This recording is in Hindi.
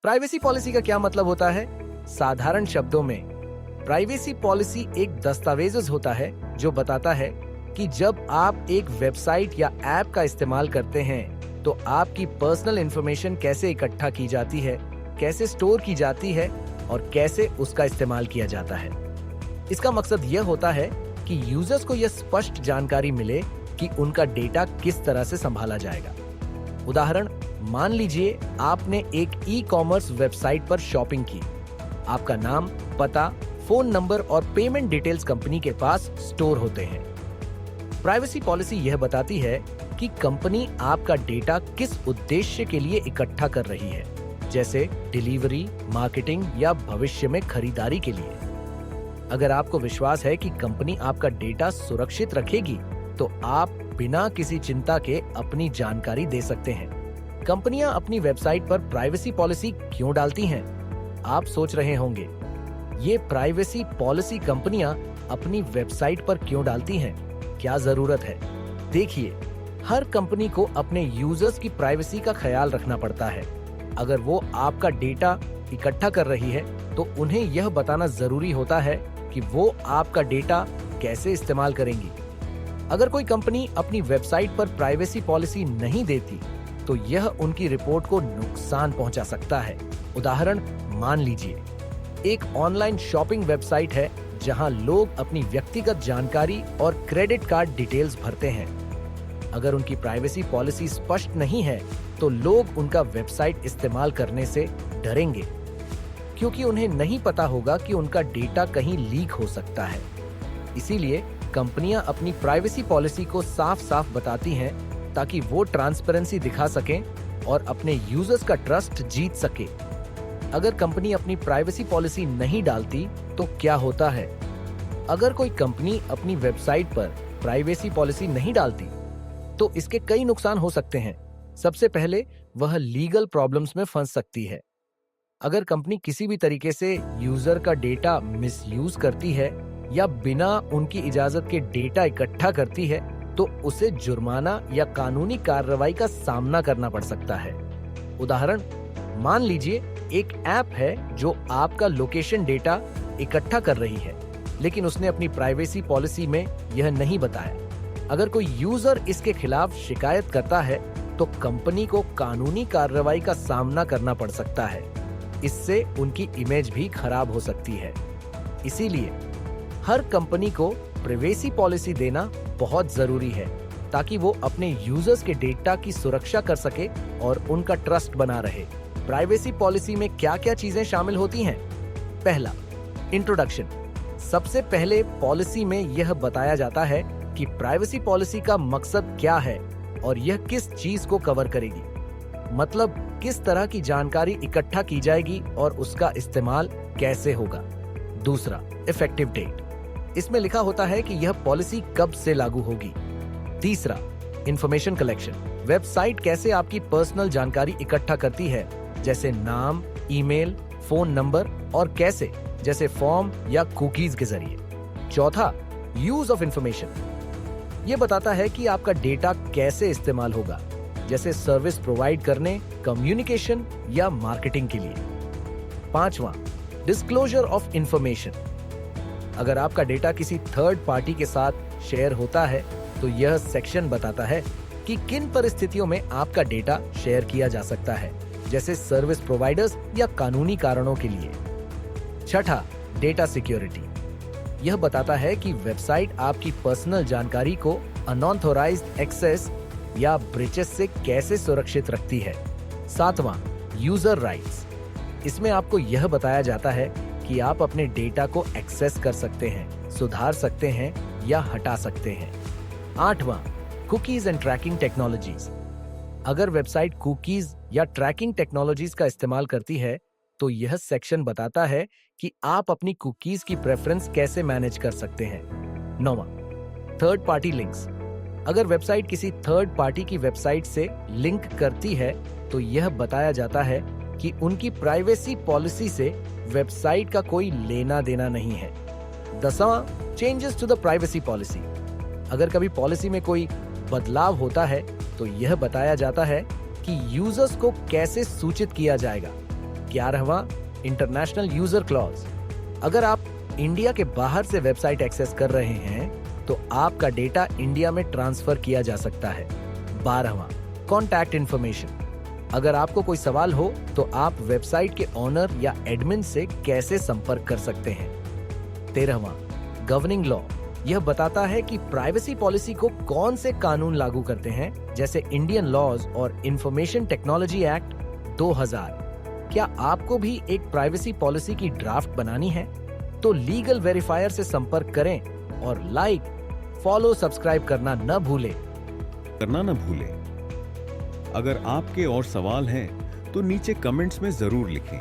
प्राइवेसी पॉलिसी का क्या मतलब होता है? साधारण शब्दों में, प्राइवेसी पॉलिसी एक दस्तावेज होता है जो बताता है कि जब आप एक वेबसाइट या ऐप का इस्तेमाल करते हैं तो आपकी पर्सनल इंफॉर्मेशन कैसे इकट्ठा की जाती है, कैसे स्टोर की जाती है और कैसे उसका इस्तेमाल किया जाता है। इसका मकसद यह होता है कि यूजर्स को यह स्पष्ट जानकारी मिले कि उनका डेटा किस तरह से संभाला जाएगा। उदाहरण, मान लीजिए आपने एक ई-कॉमर्स वेबसाइट पर शॉपिंग की। आपका नाम, पता, फोन नंबर और पेमेंट डिटेल्स कंपनी के पास स्टोर होते हैं। प्राइवेसी पॉलिसी यह बताती है कि कंपनी आपका डेटा किस उद्देश्य के लिए इकट्ठा कर रही है, जैसे डिलीवरी, मार्केटिंग या भविष्य में खरीदारी के लिए। अगर आपको विश्वास है कि कंपनी आपका डेटा सुरक्षित रखेगी, तो आप बिना किसी चिंता के अपनी जानकारी दे सकते हैं। कंपनियां अपनी वेबसाइट पर प्राइवेसी पॉलिसी क्यों डालती हैं? आप सोच रहे होंगे, ये प्राइवेसी पॉलिसी कंपनियां अपनी वेबसाइट पर क्यों डालती हैं? क्या जरूरत है? देखिए, हर कंपनी को अपने यूजर्स की प्राइवेसी का ख्याल रखना पड़ता है। अगर वो आपका डेटा इकट्ठा कर रही है, तो उन्हें यह बताना जरूरी होता है कि वो आपका डेटा कैसे इस्तेमाल करेंगी। अगर कोई कंपनी अपनी वेबसाइट पर प्राइवेसी पॉलिसी नहीं देती, तो यह उनकी रिपोर्ट को नुकसान पहुंचा सकता है। उदाहरण, मान लीजिए एक ऑनलाइन शॉपिंग वेबसाइट है जहां लोग अपनी व्यक्तिगत जानकारी और क्रेडिट कार्ड डिटेल्स भरते हैं। अगर उनकी प्राइवेसी पॉलिसी स्पष्ट नहीं है, तो लोग उनका वेबसाइट इस्तेमाल करने से डरेंगे, क्योंकि उन्हें नहीं पता होगा कि उनका डेटा कहीं लीक हो सकता है। इसीलिए कंपनियां अपनी प्राइवेसी पॉलिसी को साफ-साफ बताती हैं ताकि वो ट्रांसपेरेंसी दिखा सकें और अपने यूजर्स का ट्रस्ट जीत सके। अगर कंपनी अपनी प्राइवेसी पॉलिसी नहीं डालती तो क्या होता है? अगर कोई कंपनी अपनी वेबसाइट पर प्राइवेसी पॉलिसी नहीं डालती, तो इसके कई नुकसान हो सकते हैं। सबसे पहले, वह लीगल प्रॉब्लम्स में फंस सकती है। अगर कंपनी किसी भी तरीके से यूजर का डेटा मिसयूज करती है या बिना उनकी इजाजत के डेटा इकट्ठा करती है, तो उसे जुर्माना या कानूनी कार्रवाई का सामना करना पड़ सकता है। उदाहरण, मान लीजिए एक ऐप है जो आपका लोकेशन डेटा इकट्ठा कर रही है, लेकिन उसने अपनी प्राइवेसी पॉलिसी में यह नहीं बताया। अगर कोई यूजर इसके खिलाफ शिकायत करता है, तो कंपनी को कानूनी कार्रवाई का सामना करना पड़ सकता है। इससे उनकी इमेज भी खराब हो सकती है। इसीलिए हर कंपनी को प्राइवेसी पॉलिसी देना बहुत जरूरी है, ताकि वो अपने यूजर्स के डेटा की सुरक्षा कर सके और उनका ट्रस्ट बना रहे। प्राइवेसी पॉलिसी में क्या-क्या चीजें शामिल होती हैं? पहला, इंट्रोडक्शन। सबसे पहले पॉलिसी में यह बताया जाता है कि प्राइवेसी पॉलिसी का मकसद क्या है और यह किस चीज को कवर करेगी। मतलब, किस तरह की जानकारी इकट्ठा की जाएगी और उसका इस्तेमाल कैसे होगा। दूसरा, इफेक्टिव डेट। इसमें लिखा होता है कि यह पॉलिसी कब से लागू होगी। तीसरा, इंफॉर्मेशन कलेक्शन। वेबसाइट कैसे आपकी पर्सनल जानकारी इकट्ठा करती है, जैसे नाम, ईमेल, फोन नंबर, और कैसे, जैसे फॉर्म या कुकीज के जरिए। चौथा, यूज ऑफ इंफॉर्मेशन। यह बताता है कि आपका डेटा कैसे इस्तेमाल होगा, जैसे सर्विस प्रोवाइड करने, कम्युनिकेशन या मार्केटिंग के लिए। पांचवा, डिस्क्लोजर ऑफ इंफॉर्मेशन। अगर आपका डेटा किसी थर्ड पार्टी के साथ शेयर होता है, तो यह सेक्शन बताता है कि किन परिस्थितियों में आपका डेटा शेयर किया जा सकता है, जैसे सर्विस प्रोवाइडर्स या कानूनी कारणों के लिए। छठा, डेटा सिक्योरिटी। यह बताता है कि वेबसाइट आपकी पर्सनल जानकारी को अनऑथोराइज्ड एक्सेस या ब्रीचेस से कैसे सुरक्षित रखती है। सातवां, यूजर राइट्स। इसमें आपको यह बताया जाता है कि आप अपने डेटा को एक्सेस कर सकते हैं, सुधार सकते हैं या हटा सकते हैं। आठवां, कुकीज एंड ट्रैकिंग टेक्नोलॉजीज। अगर वेबसाइट कुकीज या ट्रैकिंग टेक्नोलॉजीज का इस्तेमाल करती है, तो यह सेक्शन बताता है कि आप अपनी कुकीज की प्रेफरेंस कैसे मैनेज कर सकते हैं। नौवां, थर्ड पार्टी लिंक्स। अगर वेबसाइट किसी थर्ड पार्टी की वेबसाइट से लिंक करती है, तो यह बताया जाता है कि उनकी प्राइवेसी पॉलिसी से वेबसाइट का कोई लेना देना नहीं है। 10वां, changes to the privacy policy. अगर कभी पॉलिसी में कोई बदलाव होता है, तो यह बताया जाता है कि यूजर्स को कैसे सूचित किया जाएगा। 11वां इंटरनेशनल यूजर क्लॉज। अगर आप इंडिया के बाहर से वेबसाइट एक्सेस कर रहे हैं तो आपका डेटा इंडिया में ट्रांसफर किया जा सकता है। 12वां कॉन्टैक्ट इन्फॉर्मेशन। अगर आपको कोई सवाल हो तो आप वेबसाइट के ओनर या एडमिन से कैसे संपर्क कर सकते हैं। 13वां गवर्निंग लॉ। यह बताता है कि प्राइवेसी पॉलिसी को कौन से कानून लागू करते हैं, जैसे इंडियन लॉज और इंफॉर्मेशन टेक्नोलॉजी एक्ट 2000। क्या आपको भी एक प्राइवेसी पॉलिसी की ड्राफ्ट बनानी है? तो लीगल वेरीफायर से संपर्क करें और लाइक, फॉलो, सब्सक्राइब करना न भूलें। अगर आपके और सवाल हैं तो नीचे कमेंट्स में जरूर लिखें।